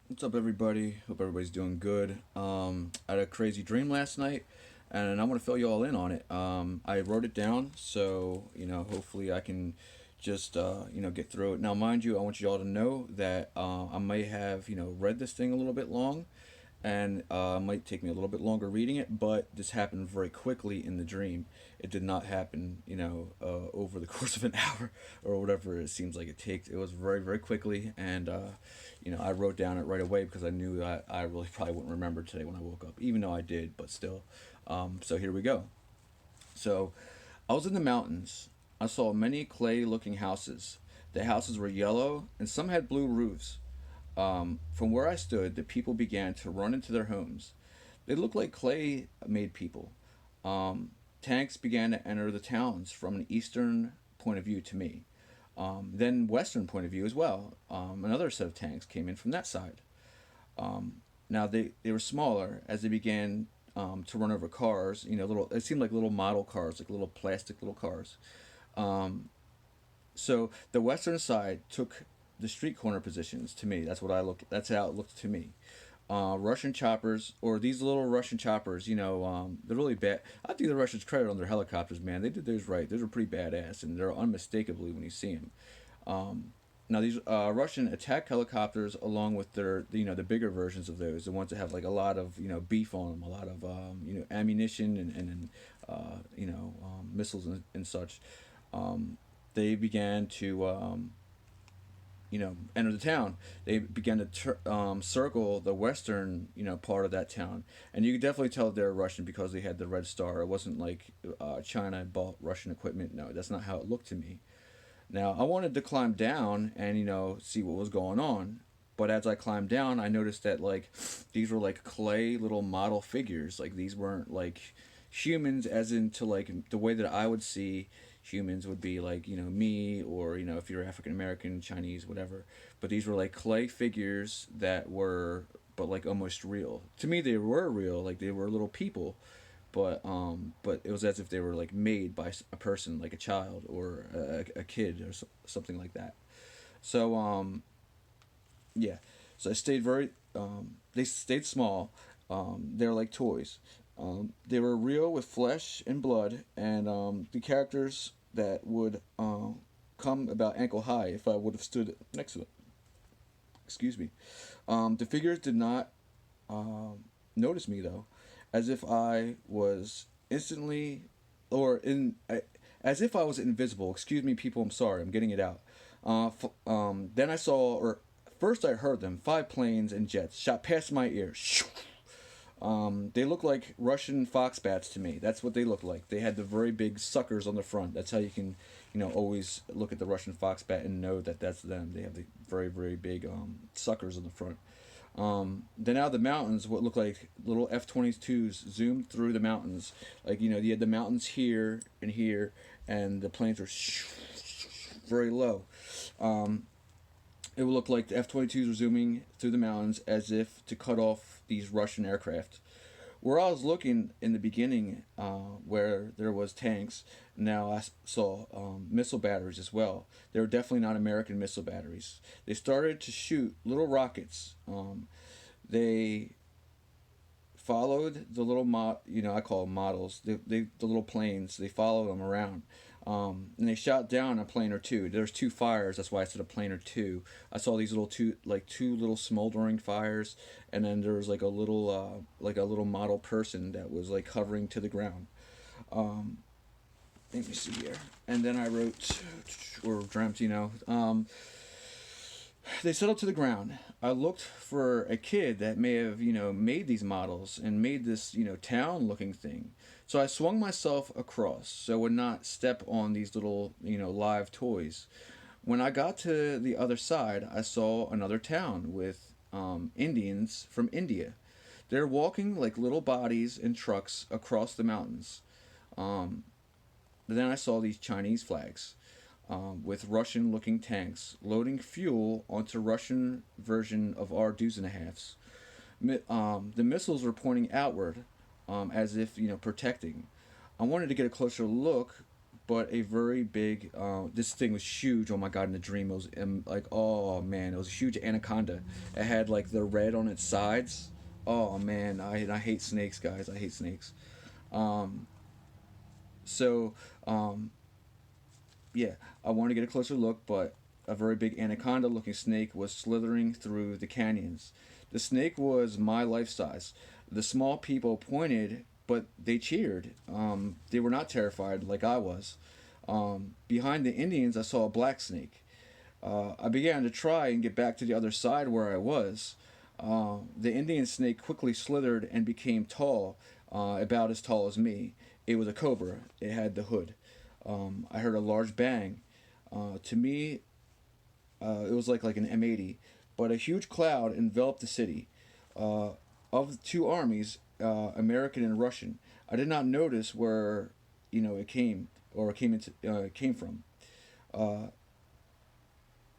What's up, everybody? Hope everybody's doing good. I had a crazy dream last night, and I want to fill you all in on it. I wrote it down, so hopefully I can just get through it. Now, mind you, I want you all to know that I may have read this thing a little bit long, and it might take me a little bit longer reading it, but this happened very quickly in the dream. It did not happen, over the course of an hour or whatever it seems like it takes. It was very, very quickly, and I wrote down it right away because I knew that I really probably wouldn't remember today when I woke up, even though I did, but still. So here we go. So I was in the mountains. I saw many clay looking houses. The houses were yellow, and some had blue roofs. From where I stood, the people began to run into their homes. They looked like clay made people. Tanks began to enter the towns from an eastern point of view to me. Then western point of view as well. Another set of tanks came in from that side. Now they were smaller as they began to run over cars. Little. It seemed like little model cars, like little plastic little cars. Um, so the western side took the street corner positions to me. That's what I look. That's how it looked to me. Russian choppers, or these little Russian choppers, they're really bad. I think the Russians credit on their helicopters, man. They did theirs right. Those are pretty badass, and they're unmistakably when you see them. Um, Now these Russian attack helicopters, along with their the bigger versions of those, the ones that have like a lot of beef on them, a lot of ammunition and missiles and such. Um, they began to enter the town. They began to circle the western, part of that town, and you could definitely tell they're Russian because they had the red star. It wasn't like China bought Russian equipment. No, that's not how it looked to me. Now I wanted to climb down and see what was going on, but as I climbed down, I noticed that like these were like clay little model figures. Like these weren't like humans, as into like the way that I would see humans would be like me, or if you're African American, Chinese, whatever. But these were like clay figures that were, but like almost real. To me, they were real. Like they were little people, but it was as if they were like made by a person, like a child or a kid or something like that. So yeah, so I stayed very. They stayed small. They were like toys. They were real with flesh and blood, and the characters that would come about ankle high if I would have stood next to them. Excuse me. The figures did not notice me though, as if I was instantly, or in, as if I was invisible. Excuse me, people. I'm sorry. I'm getting it out. Then I saw, or first I heard them. 5 planes and jets shot past my ears. They look like Russian fox bats to me. That's what they look like. They had the very big suckers on the front. That's how you can, always look at the Russian fox bat and know that that's them. They have the very, very big suckers on the front. Then out of the mountains, what looked like little F-22s zoomed through the mountains. Like, you had the mountains here and here, and the planes were very low. Um, it would look like the F-22s were zooming through the mountains as if to cut off these Russian aircraft. Where I was looking in the beginning, where there was tanks, now I saw missile batteries as well. They were definitely not American missile batteries. They started to shoot little rockets. They followed the little I call them models. The little planes. They followed them around. And they shot down a plane or two. There's two fires. That's why I said a plane or two. I saw these two little smoldering fires, and then there was like a little model person that was like hovering to the ground. Um, Let me see here. And then I wrote or dreamt. They settled to the ground. I looked for a kid that may have, made these models and made this, town looking thing. So I swung myself across so I would not step on these little, live toys. When I got to the other side, I saw another town with Indians from India. They're walking like little bodies in trucks across the mountains. Um, then I saw these Chinese flags with Russian looking tanks loading fuel onto Russian version of our do's and a halves. The missiles were pointing outward as if, protecting. I wanted to get a closer look, but a very big. This thing was huge. Oh my god! In the dream, it was like, oh man, it was a huge anaconda. It had like the red on its sides. Oh man, I hate snakes, guys. I hate snakes. Um, so um, yeah, I wanted to get a closer look, but a very big anaconda looking snake was slithering through the canyons. The snake was my life size. The small people pointed, but they cheered. They were not terrified like I was. Behind the Indians, I saw a black snake. I began to try and get back to the other side where I was. The Indian snake quickly slithered and became tall, about as tall as me. It was a cobra. It had the hood. I heard a large bang. To me, it was like an M80, but a huge cloud enveloped the city. Uh, of the two armies, American and Russian, I did not notice where it came or came from. Uh,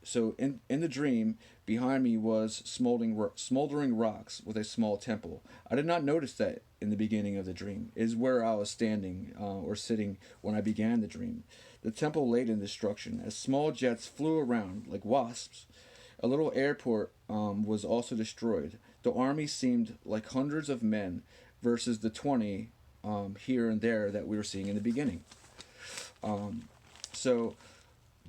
so in the dream, behind me was smoldering rocks with a small temple. I did not notice that in the beginning of the dream. It is where I was standing or sitting when I began the dream. The temple lay in destruction as small jets flew around like wasps. A little airport was also destroyed. The army seemed like hundreds of men versus the 20 here and there that we were seeing in the beginning. Um, so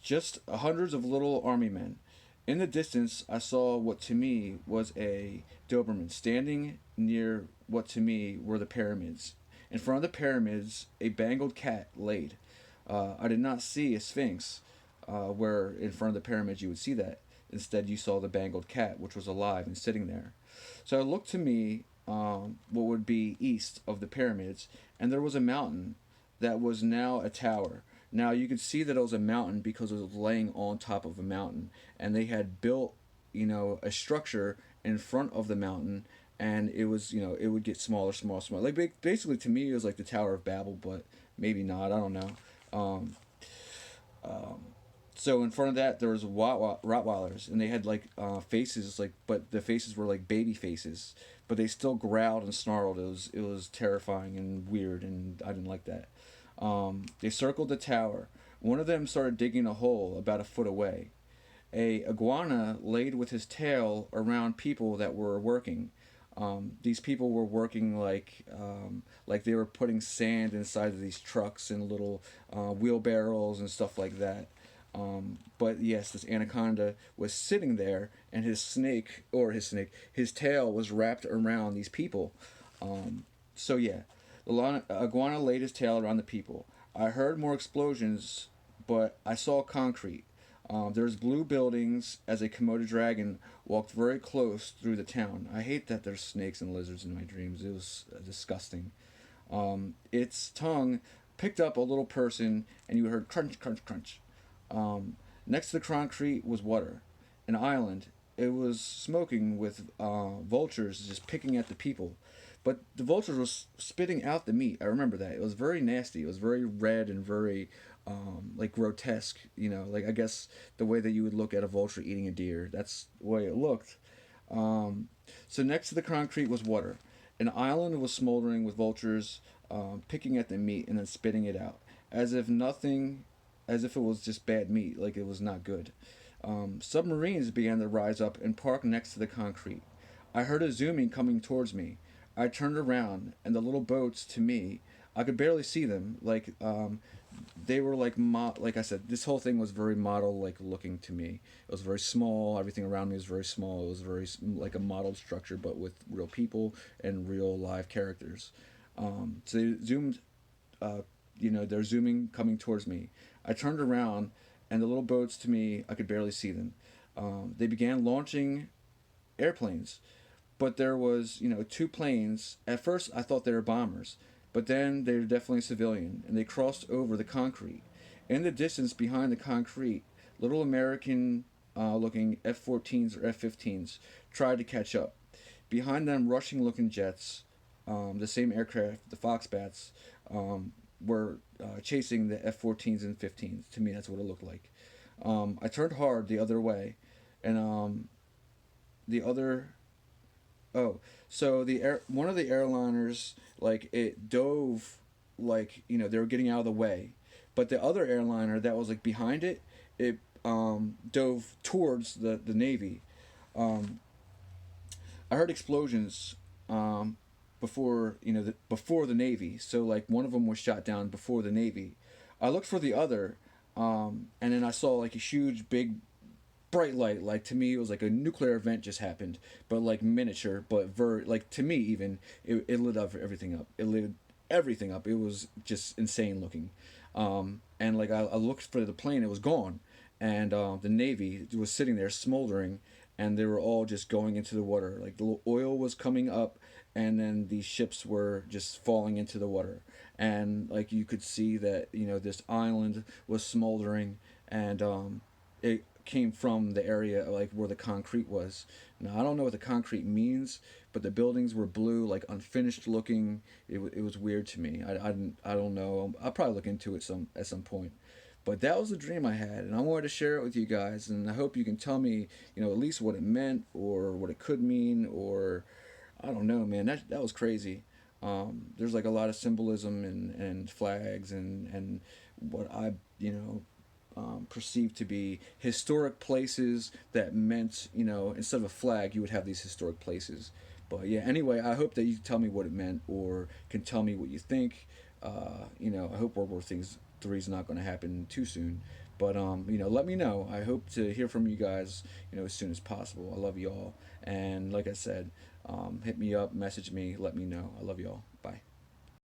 just hundreds of little army men. In the distance, I saw what to me was a Doberman standing near what to me were the pyramids. In front of the pyramids, a bangled cat laid. I did not see a sphinx, where in front of the pyramids you would see that. Instead, you saw the bangled cat, which was alive and sitting there. So I looked to me, what would be east of the pyramids, and there was a mountain that was now a tower. Now you could see that it was a mountain because it was laying on top of a mountain, and they had built, a structure in front of the mountain, and it was, it would get smaller, smaller, smaller. Like basically, to me, it was like the Tower of Babel, but maybe not. I don't know. Um, um, so in front of that, there was Rottweilers, and they had like faces, but the faces were like baby faces, but they still growled and snarled. It was terrifying and weird, and I didn't like that. They circled the tower. One of them started digging a hole about a foot away. A iguana laid with his tail around people that were working. These people were working like they were putting sand inside of these trucks and little wheelbarrows and stuff like that. But yes, this anaconda was sitting there, and his tail was wrapped around these people. So yeah, the iguana laid his tail around the people. I heard more explosions, but I saw concrete. There's blue buildings as a Komodo dragon walked very close through the town. I hate that there's snakes and lizards in my dreams. It was disgusting. Its tongue picked up a little person, and you heard crunch, crunch, crunch. Next to the concrete was water, an island. It was smoking with vultures just picking at the people. But the vultures were spitting out the meat. I remember that. It was very nasty. It was very red and very like grotesque. Like I guess the way that you would look at a vulture eating a deer. That's the way it looked. Um, so next to the concrete was water. An island was smoldering with vultures picking at the meat and then spitting it out, as if it was just bad meat, like it was not good. Submarines began to rise up and park next to the concrete. I heard a zooming coming towards me. I turned around, and the little boats to me, I could barely see them. They were like I said, this whole thing was very model like looking to me. It was very small. Everything around me was very small. It was very like a modeled structure, but with real people and real live characters. So they zoomed. Uh, they're zooming, coming towards me. I turned around, and the little boats to me, I could barely see them. They began launching airplanes, but there was two planes. At first, I thought they were bombers, but then they were definitely civilian, and they crossed over the concrete. In the distance behind the concrete, little American looking F-14s or F-15s tried to catch up. Behind them, Russian looking jets, the same aircraft, the Foxbats, were chasing the F-14s and 15s. To me, that's what it looked like. I turned hard the other way, and the other. Oh, so one of the airliners, like it dove, like they were getting out of the way, But the other airliner that was like behind it, it dove towards the Navy. Um, I heard explosions before before the Navy. So like one of them was shot down before the Navy. I looked for the other, and then I saw like a huge big bright light. Like to me, it was like a nuclear event just happened, but like miniature, but like to me even it lit up everything up. It lit everything up. It was just insane looking. And like I looked for the plane, it was gone, and the Navy was sitting there smoldering, and they were all just going into the water. Like the oil was coming up, and then these ships were just falling into the water, and like you could see that this island was smoldering, and it came from the area like where the concrete was. Now I don't know what the concrete means, but the buildings were blue, like unfinished looking. It was weird to me. I don't know. I'll probably look into it at some point. But that was the dream I had, and I wanted to share it with you guys. And I hope you can tell me, at least what it meant or what it could mean, or I don't know, man. That was crazy. There's like a lot of symbolism and flags and what I perceived to be historic places that meant, instead of a flag, you would have these historic places. But yeah, anyway, I hope that you tell me what it meant or can tell me what you think. I hope World War III is not going to happen too soon. But let me know. I hope to hear from you guys, as soon as possible. I love y'all, and like I said, hit me up, message me, let me know. I love y'all. Bye.